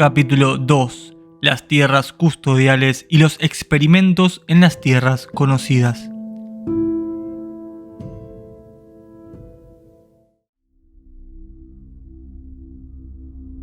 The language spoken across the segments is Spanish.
Capítulo 2. Las tierras custodiales y los experimentos en las tierras conocidas.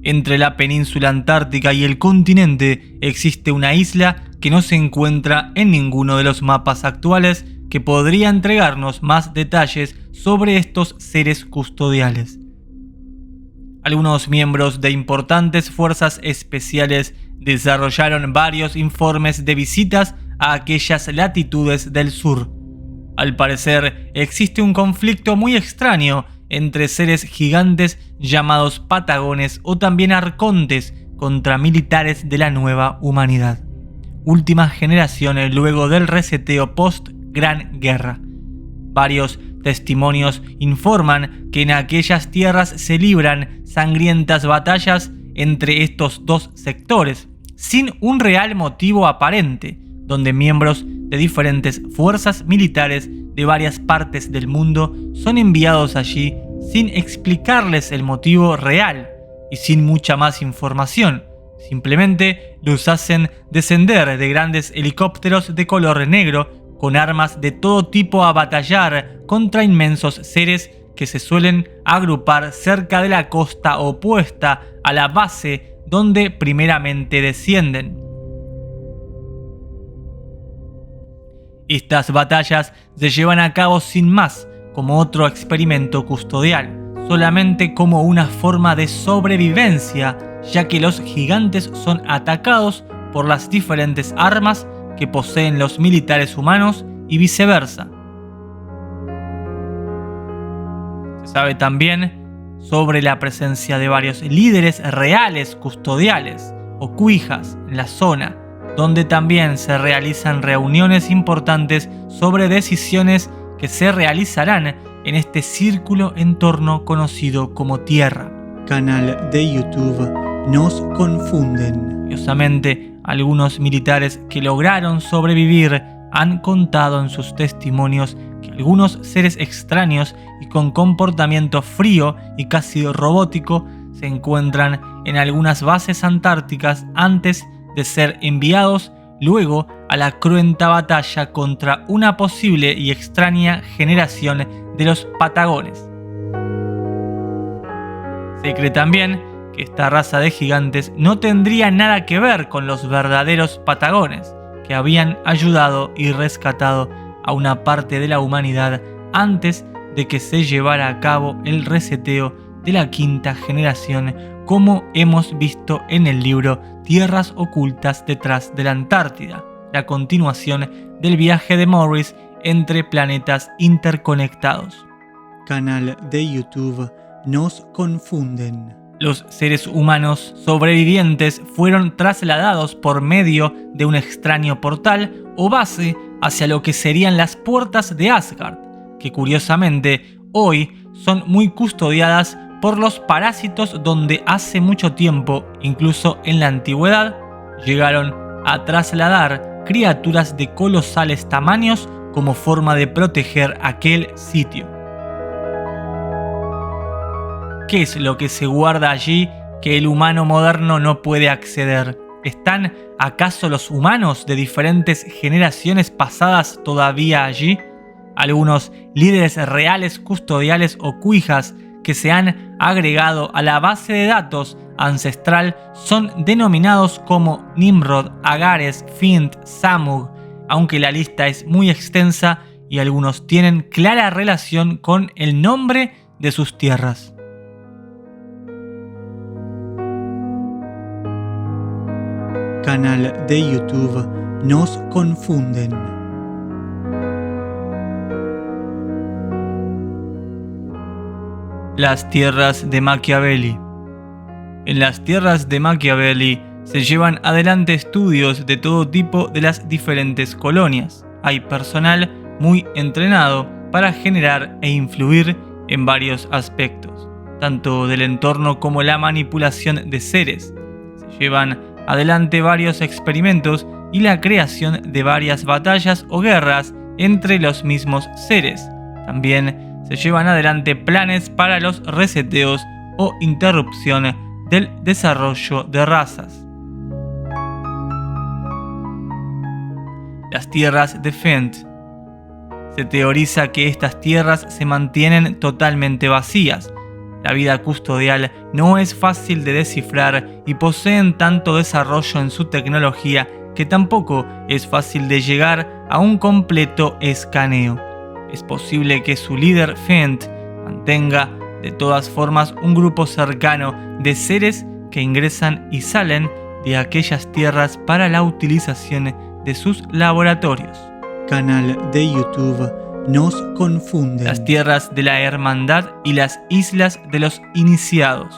Entre la península antártica y el continente existe una isla que no se encuentra en ninguno de los mapas actuales que podría entregarnos más detalles sobre estos seres custodiales. Algunos miembros de importantes fuerzas especiales desarrollaron varios informes de visitas a aquellas latitudes del sur. Al parecer, existe un conflicto muy extraño entre seres gigantes llamados patagones o también arcontes contra militares de la nueva humanidad, última generación luego del reseteo post-Gran Guerra. Varios testimonios informan que en aquellas tierras se libran sangrientas batallas entre estos dos sectores, sin un real motivo aparente, donde miembros de diferentes fuerzas militares de varias partes del mundo son enviados allí sin explicarles el motivo real y sin mucha más información. Simplemente los hacen descender de grandes helicópteros de color negro con armas de todo tipo a batallar contra inmensos seres que se suelen agrupar cerca de la costa opuesta a la base donde primeramente descienden. Estas batallas se llevan a cabo sin más como otro experimento custodial, solamente como una forma de sobrevivencia, ya que los gigantes son atacados por las diferentes armas que poseen los militares humanos y viceversa. Se sabe también sobre la presencia de varios líderes reales custodiales o cuijas en la zona, donde también se realizan reuniones importantes sobre decisiones que se realizarán en este círculo entorno conocido como Tierra. Canal de YouTube Nos Confunden. Curiosamente, algunos militares que lograron sobrevivir han contado en sus testimonios que algunos seres extraños y con comportamiento frío y casi robótico se encuentran en algunas bases antárticas antes de ser enviados luego a la cruenta batalla contra una posible y extraña generación de los patagones. Se cree también que esta raza de gigantes no tendría nada que ver con los verdaderos patagones, que habían ayudado y rescatado a una parte de la humanidad antes de que se llevara a cabo el reseteo de la quinta generación, como hemos visto en el libro Tierras ocultas detrás de la Antártida, la continuación del viaje de Morris entre planetas interconectados. Canal de YouTube Nos Confunden. Los seres humanos sobrevivientes fueron trasladados por medio de un extraño portal o base hacia lo que serían las puertas de Asgard, que curiosamente hoy son muy custodiadas por los parásitos, donde hace mucho tiempo, incluso en la antigüedad, llegaron a trasladar criaturas de colosales tamaños como forma de proteger aquel sitio. ¿Qué es lo que se guarda allí que el humano moderno no puede acceder? ¿Están acaso los humanos de diferentes generaciones pasadas todavía allí? Algunos líderes reales custodiales o cuijas que se han agregado a la base de datos ancestral son denominados como Nimrod, Agares, Fint, Samug, aunque la lista es muy extensa y algunos tienen clara relación con el nombre de sus tierras. Canal de YouTube Nos Confunden. Las tierras de Machiavelli. En las tierras de Machiavelli se llevan adelante estudios de todo tipo de las diferentes colonias. Hay personal muy entrenado para generar e influir en varios aspectos, tanto del entorno como la manipulación de seres. Se llevan adelante varios experimentos y la creación de varias batallas o guerras entre los mismos seres. También se llevan adelante planes para los reseteos o interrupción del desarrollo de razas. Las tierras de Fent. Se teoriza que estas tierras se mantienen totalmente vacías. La vida custodial no es fácil de descifrar y poseen tanto desarrollo en su tecnología que tampoco es fácil de llegar a un completo escaneo. Es posible que su líder Fent mantenga de todas formas un grupo cercano de seres que ingresan y salen de aquellas tierras para la utilización de sus laboratorios. Canal de YouTube Nos Confunden. Las tierras de la hermandad y las islas de los iniciados.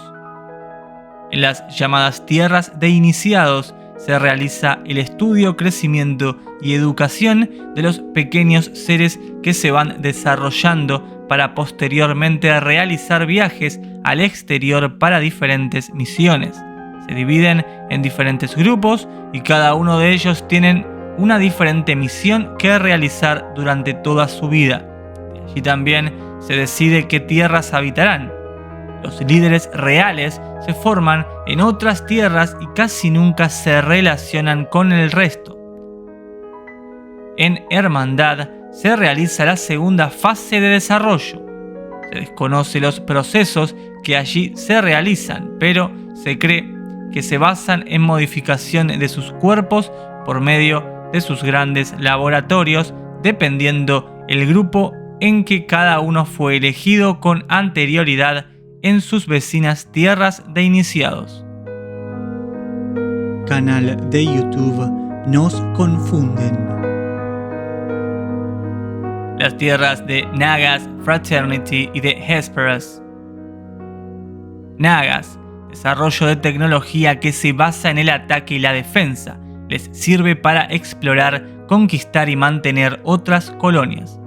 En las llamadas tierras de iniciados se realiza el estudio, crecimiento y educación de los pequeños seres que se van desarrollando para posteriormente realizar viajes al exterior para diferentes misiones. Se dividen en diferentes grupos y cada uno de ellos tienen una diferente misión que realizar durante toda su vida. De allí también se decide qué tierras habitarán. Los líderes reales se forman en otras tierras y casi nunca se relacionan con el resto. En Hermandad se realiza la segunda fase de desarrollo. Se desconoce los procesos que allí se realizan, pero se cree que se basan en modificación de sus cuerpos por medio de sus grandes laboratorios, dependiendo el grupo en que cada uno fue elegido con anterioridad en sus vecinas tierras de iniciados. Canal de YouTube Nos Confunden. Las tierras de Nagas, Fraternity y de Hesperus. Nagas, desarrollo de tecnología que se basa en el ataque y la defensa. Les sirve para explorar, conquistar y mantener otras colonias.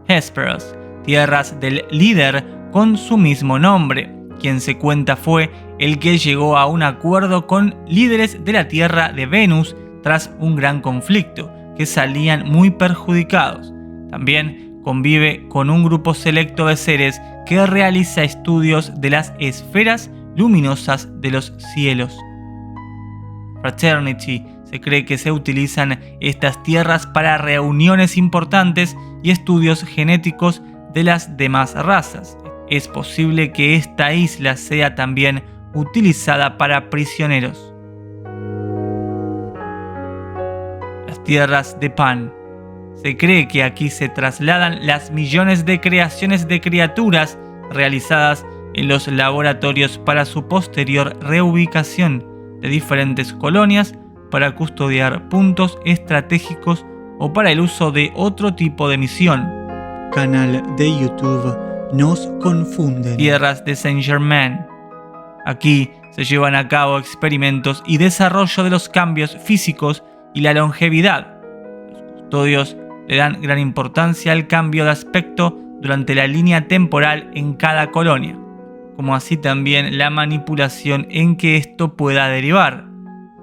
Hesperus, tierras del líder con su mismo nombre, quien se cuenta fue el que llegó a un acuerdo con líderes de la Tierra de Venus tras un gran conflicto, que salían muy perjudicados. También convive con un grupo selecto de seres que realiza estudios de las esferas luminosas de los cielos. Fraternity, se cree que se utilizan estas tierras para reuniones importantes y estudios genéticos de las demás razas. Es posible que esta isla sea también utilizada para prisioneros. Las tierras de Pan. Se cree que aquí se trasladan las millones de creaciones de criaturas realizadas en los laboratorios para su posterior reubicación de diferentes colonias para custodiar puntos estratégicos o para el uso de otro tipo de misión. Canal de YouTube Nos Confunden. Tierras de Saint-Germain. Aquí se llevan a cabo experimentos y desarrollo de los cambios físicos y la longevidad. Los custodios le dan gran importancia al cambio de aspecto durante la línea temporal en cada colonia, como así también la manipulación en que esto pueda derivar.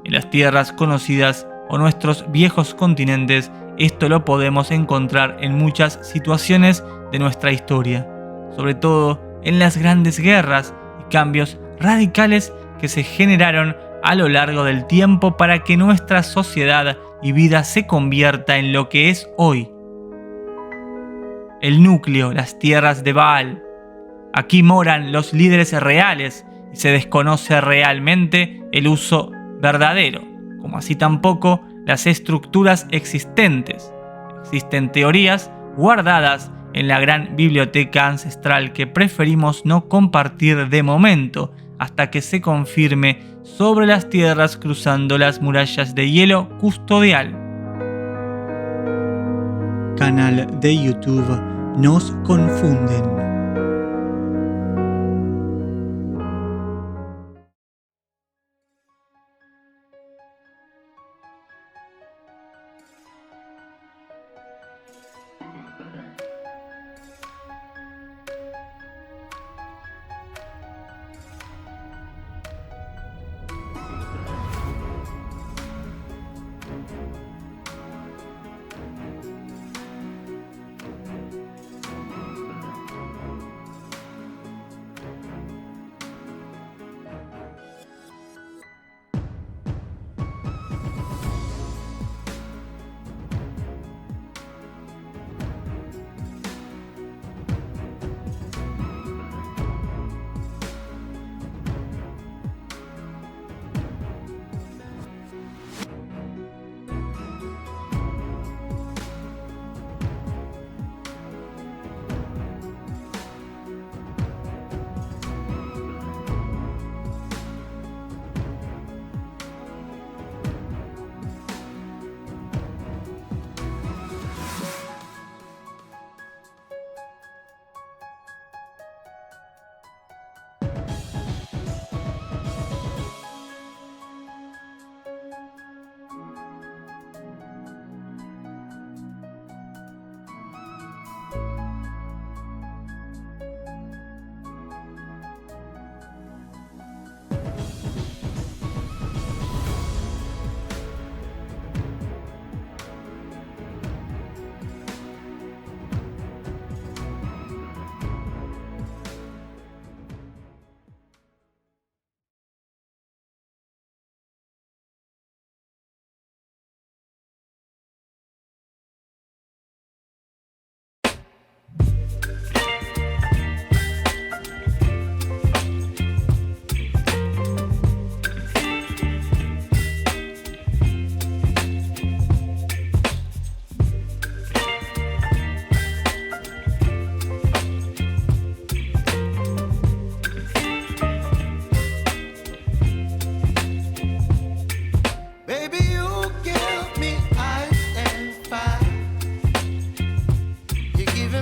En las tierras conocidas o nuestros viejos continentes, esto lo podemos encontrar en muchas situaciones de nuestra historia, sobre todo en las grandes guerras y cambios radicales que se generaron a lo largo del tiempo para que nuestra sociedad y vida se convierta en lo que es hoy. El núcleo, las tierras de Baal. Aquí moran los líderes reales y se desconoce realmente el uso verdadero, como así tampoco las estructuras existentes. Existen teorías guardadas en la gran biblioteca ancestral que preferimos no compartir de momento hasta que se confirme sobre las tierras cruzando las murallas de hielo custodial. Canal de YouTube Nos Confunden.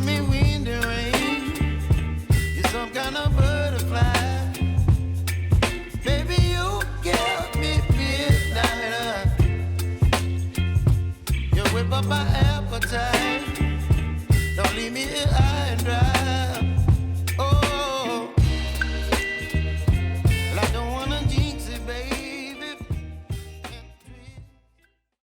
me window.